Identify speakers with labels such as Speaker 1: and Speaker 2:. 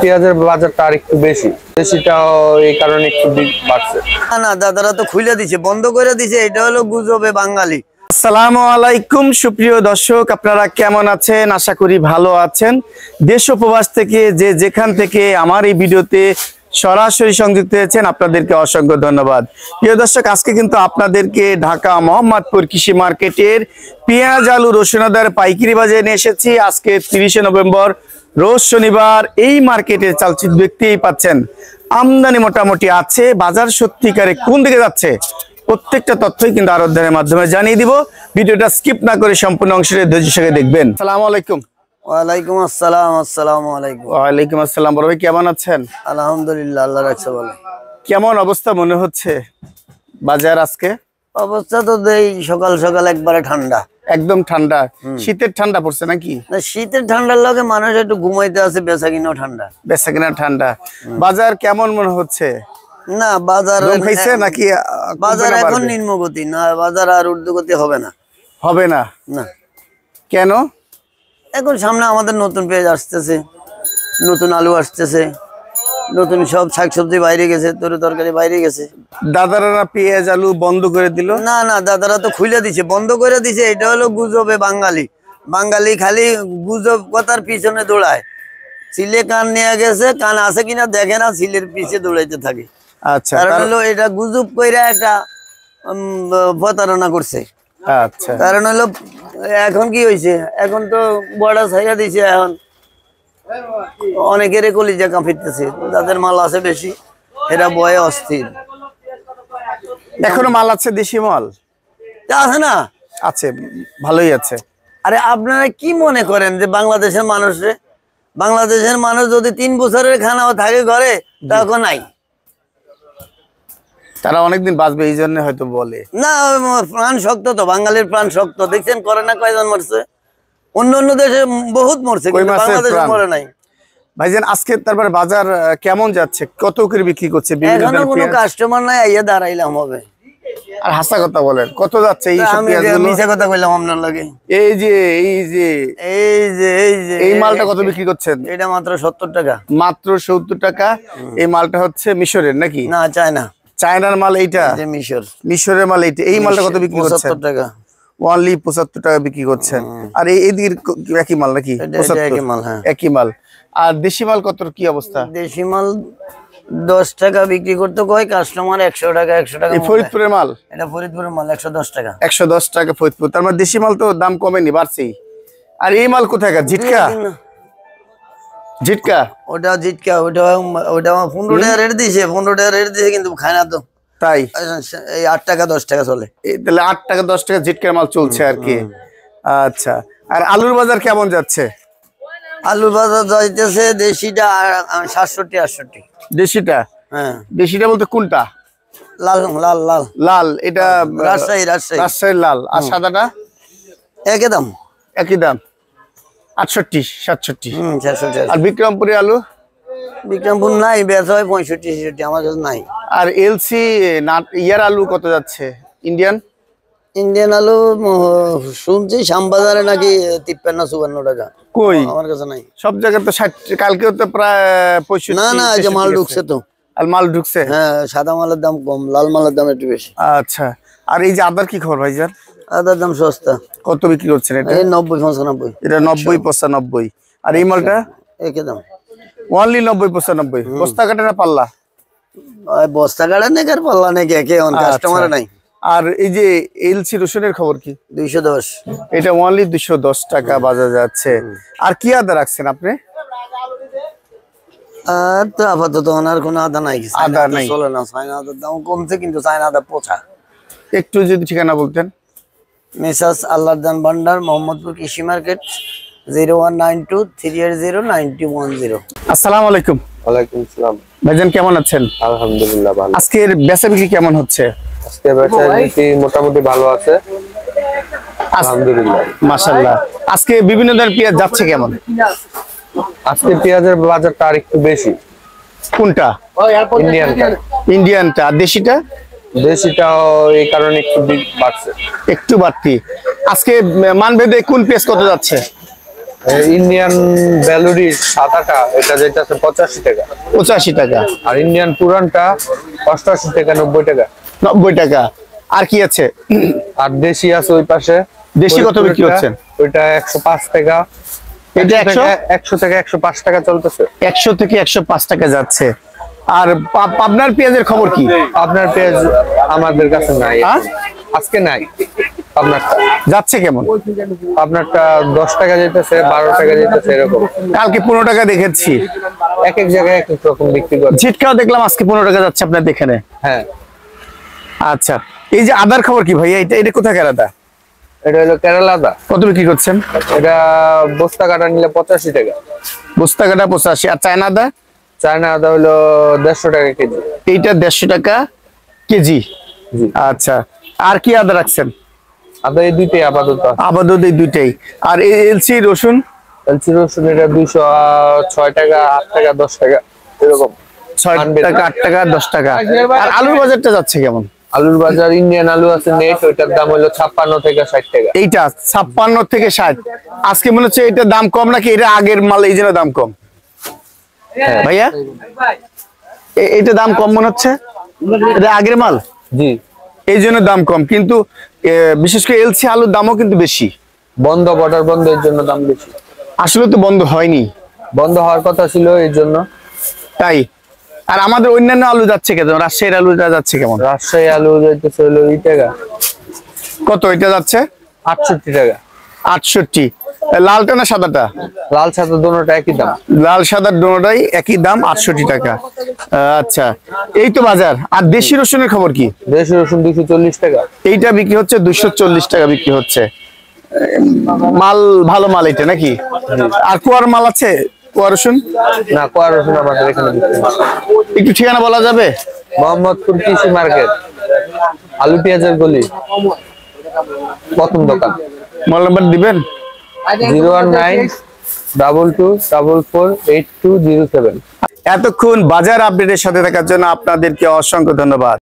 Speaker 1: পেঁয়াজের বাজারটা আর একটু বেশিটাও এই কারণে একটু বাড়ছে।
Speaker 2: না দাদারা তো খুলে দিছে, বন্ধ করে দিছে, এটা হলো গুজবে বাঙালি।
Speaker 3: আসসালামু আলাইকুম সুপ্রিয় দর্শক, আপনারা কেমন আছেন? আশা করি ভালো আছেন। দেশ ও প্রবাস থেকে যে যেখান থেকে আমার এই ভিডিওতে সরাসরি সংযুক্ত হয়েছেন আপনাদেরকে অসংখ্য ধন্যবাদ। প্রিয় দর্শক, আজকে কিন্তু আপনাদেরকে ঢাকা মোহাম্মদপুর কৃষি মার্কেটের পেঁয়াজ আলু রসুন আদার পাইকারি বাজারে নিয়ে এসেছি। আজকে 30শে নভেম্বর রোজ শনিবার। এই মার্কেটে চালচিত্র দেখতেই পাচ্ছেন আমদানি মোটামুটি আছে। বাজার সত্যিকারে কোন দিকে যাচ্ছে প্রত্যেকটা তথ্যই কিন্তু আরোধনের মাধ্যমে জানিয়ে দিব। ভিডিওটা স্কিপ না করে সম্পূর্ণ অংশে ধৈর্যের সঙ্গে দেখবেন। আসসালামু আলাইকুম।
Speaker 2: ওয়ালাইকুম আসসালাম। আসসালামু আলাইকুম।
Speaker 3: ওয়ালাইকুম আসসালাম। বড় ভাই কেমন আছেন?
Speaker 2: আলহামদুলিল্লাহ, আল্লাহ রাখছে বলে।
Speaker 3: কেমন অবস্থা মনে হচ্ছে বাজার আজকে?
Speaker 2: অবস্থা তো দেই সকাল সকাল একবারে ঠান্ডা,
Speaker 3: একদম ঠান্ডা। শীতের ঠান্ডা পড়ছে নাকি?
Speaker 2: না, শীতের ঠান্ডার লগে মানুষ একটু ঘুমাইতে আছে, বেচা কিনাও ঠান্ডা।
Speaker 3: বেচা কিনা ঠান্ডা। বাজার কেমন মনে হচ্ছে?
Speaker 2: না বাজার
Speaker 3: খাইছে নাকি?
Speaker 2: বাজার এখন নিম্নগতি, না বাজার আর ঊর্ধ্বগতি হবে না।
Speaker 3: হবে না?
Speaker 2: না।
Speaker 3: কেন?
Speaker 2: এখন সামনে আমাদের নতুন পেঁয়াজ আসতেছে, নতুন আলু আসতেছে, নতুন সব শাকসবজি বাইরে গেছে, তরকারি বাইরে গেছে।
Speaker 3: দাদারা পেঁয়াজ আলু বন্ধ করে দিল?
Speaker 2: না না, দাদারা তো খুলে দিছে, বন্ধ করে দিছে। এটা হলো গুজবে বাঙালি। বাঙালি খালি গুজব কথার পিছনে দৌড়ায়। সিলে কান নিয়ে গেছে, কান আছে কিনা দেখে না, সিলের পিছে দৌড়াইতে থাকে।
Speaker 3: আচ্ছা,
Speaker 2: কারণ হলো এটা গুজব কইরা একটা প্রতারণা করছে।
Speaker 3: আচ্ছা,
Speaker 2: কারণ হলো এখন কি হয়েছে, এখন তো বড়া ছাইয়া দিছে। এখন অনেকের কলিজা কাঁপিতেছে, যাদের মাল আছে বেশি এরা বয়ে অস্থির।
Speaker 3: এখনো মাল আছে? দেশি মাল
Speaker 2: আছে না?
Speaker 3: আছে, ভালোই আছে।
Speaker 2: আরে আপনারা কি মনে করেন যে বাংলাদেশের মানুষ যদি 3 বছরের খানাও থাকে ঘরে, তখন নাই,
Speaker 3: তারা অনেকদিন বাঁচবে এই জন্য হয়তো বলে।
Speaker 2: না, প্রাণ শক্ত তো, বাঙালির প্রাণ শক্ত। দেখছেন করোনা কয়জন মরছে? অন্য দেশে বহুত মরছে, কিন্তু বাংলাদেশে মরে নাই।
Speaker 3: ভাইজান আজকে তারপরে বাজার কেমন যাচ্ছে? কত করে বিক্রি করছে?
Speaker 2: এখনো কোনো কাস্টমার নাই, আইয়া দাঁড়াইলাম হবে।
Speaker 3: আর হাসা কথা বলেন, কত যাচ্ছে এই সব পেঁয়াজগুলো?
Speaker 2: মিছা কথা কইলাম আপনার লাগে।
Speaker 3: এই যে এই মালটা কত বিক্রি করছেন?
Speaker 2: এটা মাত্র 70 টাকা।
Speaker 3: মাত্র 70 টাকা। এই মালটা হচ্ছে মিশরের নাকি?
Speaker 2: না, চায়না।
Speaker 3: চায়নার মাল এইটা? মিশরের মাল এইটা। এই মালটা কত বিক্রি করছেন?
Speaker 2: 75 টাকা।
Speaker 3: অনলি 75 টাকা বিক্রি করছেন। আর এইদিকে একই মাল নাকি? 75 একই মাল। আর দেশি মাল কত কি অবস্থা?
Speaker 2: দেশি মাল 10 টাকা বিক্রি করতে কয় কাস্টমার, 100 টাকা 100 টাকা।
Speaker 3: ফরিদপুরের মাল?
Speaker 2: এটা ফরিদপুরের মাল, 110 টাকা।
Speaker 3: 110 টাকা ফরিদপুর। তার মানে দেশি মাল তো দাম কমেনি, বাড়ছেই। আর এই মাল কোথায়? ঝিটকা।
Speaker 2: ওটা জিটকা, ওটা 15 টাকা রেট দিয়েছে, 15 টাকা রেট দিয়েছে, কিন্তু খায় না তো।
Speaker 3: তাই
Speaker 2: এই 8 টাকা 10 টাকা চলে।
Speaker 3: তাহলে 8 টাকা 10 টাকা ঝিটকার মাল চলছে আর কি। আচ্ছা, আর আলুর বাজার কেমন যাচ্ছে?
Speaker 2: আলুর বাজার যাইতেছে দেশিটা 67-68।
Speaker 3: দেশিটা?
Speaker 2: হ্যাঁ।
Speaker 3: দেশিটা বলতে কোনটা?
Speaker 2: লাল লাল লাল
Speaker 3: লাল। এটা
Speaker 2: রাজশাহী
Speaker 3: লাল। আর সাদাটা?
Speaker 2: একই দাম।
Speaker 3: 68-67।
Speaker 2: 67।
Speaker 3: আর বিক্রমপুরের আলু?
Speaker 2: বিক্রমপুর নাই, বেচা হয় 65-66, আমার কাছে নাই।
Speaker 3: আর এলসি ইয়ার আলু কত যাচ্ছে?
Speaker 2: ইন্ডিয়ান আলু শুনছি শ্যামবাজারে নাকি 53-54 টাকা।
Speaker 3: কই?
Speaker 2: আমার কাছে নাই।
Speaker 3: সব জায়গায় তো 60, কালকেও তো প্রায় 65।
Speaker 2: না না, এই যে মাল ঢুকছে তো।
Speaker 3: আর মাল ঢুকছে?
Speaker 2: হ্যাঁ, সাদা মালের দাম কম, লাল মালের দাম একটু বেশি।
Speaker 3: আচ্ছা, আর এই যে আদার কি খবর ভাইজান?
Speaker 2: আদার দাম সস্তা।
Speaker 3: কত বিক্রি করছেন এটা?
Speaker 2: 90-95।
Speaker 3: এটা 90-95। আর এই মালটা?
Speaker 2: একই দাম,
Speaker 3: অনলি 90-95। বস্তা কাটে না পাল্লা?
Speaker 2: বস্তা কাটা নাকি আর পাল্লা নাকি, একে কাস্টমার নাই।
Speaker 3: আর এই যে এলসি রসুনের খবর কি?
Speaker 2: 210।
Speaker 3: এটা অনলি 210 টাকা বাজার যাচ্ছে। আর কি আদা রাখছেন আপনি?
Speaker 2: আর তো আপাতত আর কোনো আদা নাই।
Speaker 3: আদা নাই,
Speaker 2: চলে না। চায়না আদার দাম কমছে, কিন্তু চায়না আদা পচা।
Speaker 3: একটু যদি ঠিকানা বলতেন।
Speaker 2: মেসাস আল্লাহর দান ভান্ডার, মোহাম্মদপুর কৃষি মার্কেট, 0192-380-9010।
Speaker 3: আসসালামু আলাইকুম।
Speaker 1: ওয়ালাইকুম আসসালাম।
Speaker 3: ভাইজান কেমন আছেন?
Speaker 1: আলহামদুলিল্লাহ ভালো।
Speaker 3: আজকের বেচা বিক্রি কেমন হচ্ছে?
Speaker 1: আজকে বেচা বিক্রি মোটামুটি ভালো আছে, আলহামদুলিল্লাহ।
Speaker 3: মাশাআল্লাহ। আজকে বিভিন্ন ধরনের পেঁয়াজ যাচ্ছে কেমন?
Speaker 1: আজকে পেঁয়াজের বাজারটা আর একটু বেশি।
Speaker 3: কোনটা? ইন্ডিয়ানটা। আর দেশিটা?
Speaker 1: দেশিটাও এই কারণে একটু বাড়ছে,
Speaker 3: একটু বাড়তি। আজকে মানভেদে কোন পেঁয়াজ কত যাচ্ছে?
Speaker 1: ইন্ডিয়ান ভ্যালুরি সাদাটা এটা যেটা আছে 85 টাকা,
Speaker 3: 85 টাকা,
Speaker 1: আর ইন্ডিয়ান পুরানটা 88 টাকা, 90 টাকা।
Speaker 3: 90 টাকা। আর কি আছে?
Speaker 1: আর দেশি আছে ওই পাশে।
Speaker 3: দেশি কত বিক্রি হচ্ছেন?
Speaker 1: ওইটা 105 টাকা।
Speaker 3: এটা
Speaker 1: 100 থেকে 105 টাকা চলতেছে।
Speaker 3: 100 থেকে 105 টাকা যাচ্ছে। আর আপনার পেঁয়াজের খবর কি?
Speaker 1: আপনার পেঁয়াজ আমাদের কাছে নাই,
Speaker 3: হ্যাঁ?
Speaker 1: আজকে নাই। আপনারটা
Speaker 3: যাচ্ছে কেমন?
Speaker 1: আপনারটা 10 টাকা যেতেছে, 12 টাকা যেতেছে, এরকম।
Speaker 3: কালকে 15 টাকা দেখেছি।
Speaker 1: এক এক জায়গায় এক এক রকম বিক্রি করে।
Speaker 3: ঝিটকাও দেখলাম আজকে 15 টাকা যাচ্ছে আপনার এখানে।
Speaker 1: হ্যাঁ।
Speaker 3: আচ্ছা, এই যে আদার খবর কি ভাইয়া? এটা কোথাকার আদা?
Speaker 1: এটা হলো কেরালা আদা।
Speaker 3: কত বিক্রি করছেন?
Speaker 1: এটা বস্তা কাটা নিলে 85 টাকা।
Speaker 3: বস্তা কাটা 85। আর চায়না আদা?
Speaker 1: চায়না আদা হলো 150 টাকা কেজি।
Speaker 3: এইটা 150 টাকা কেজি।
Speaker 1: জি।
Speaker 3: আচ্ছা, আর কি আদা রাখছেন?
Speaker 1: আদা এই দুইটাই আপাতত।
Speaker 3: আপাতত এই দুইটাই। আর এলসি রসুন?
Speaker 1: এলচি রসুন এটা 206 টাকা, 8 টাকা, 10 টাকা, এরকম।
Speaker 3: 6 টাকা, 8 টাকা, 10 টাকা। আর আলুর বাজারটা যাচ্ছে কেমন?
Speaker 1: আলুর বাজার ইন্ডিয়ান আলু আছে নেট, ওইটার দাম হলো 56 থেকে 60 টাকা।
Speaker 3: এইটা 56 থেকে 60। আজকে মনে হচ্ছে এটা দাম কম, নাকি এটা আগের মাল এই জন্য দাম কম? ভাইয়া এটা দাম কম মনে হচ্ছে? এটা আগের মাল,
Speaker 1: জি।
Speaker 3: এই জন্য দাম কম। কিন্তু বিশেষ করে এলসি আলুর দামও কিন্তু বেশি।
Speaker 1: বন্ধ, বর্ডার বন্ধ, এর জন্য দাম বেশি।
Speaker 3: আসলে তো বন্ধ হয়নি,
Speaker 1: বন্ধ হওয়ার কথা ছিল, এর জন্য।
Speaker 3: তাই। আর আমাদের অন্যান্য আলু যাচ্ছে কেমন? রাজশাহীর আলুটা যাচ্ছে কেমন?
Speaker 1: রাজশাহী আলু যাইতেছে হলো 2 টাকা।
Speaker 3: কত এটা যাচ্ছে?
Speaker 1: 68 টাকা।
Speaker 3: 68। লালটা না সাদাটা?
Speaker 1: লাল সাদা দুটোটা একই দাম।
Speaker 3: লাল সাদার দুটোটাই একই দাম, 68 টাকা। আচ্ছা, এই তো বাজার। আর দেশি রসুনের খবর কি?
Speaker 1: দেশি রসুন 240 টাকা।
Speaker 3: এইটা বিক্রি হচ্ছে 240 টাকা বিক্রি হচ্ছে। মাল ভালো মাল এটা নাকি? আর কুয়ার মাল আছে? কুয়া রসুন?
Speaker 1: না, কোয়া রসুন আমাদের এখানে বিক্রি হয় না।
Speaker 3: একটু ঠিকানা বলা যাবে?
Speaker 1: মোহাম্মদপুর কৃষি মার্কেট, আলু পেঁয়াজের গলি, প্রথম দোকান।
Speaker 3: মোবাইল নাম্বার দিবেন?
Speaker 1: 01922448207।
Speaker 3: এতক্ষণ বাজার আপডেটের সাথে থাকার জন্য আপনাদেরকে অসংখ্য ধন্যবাদ।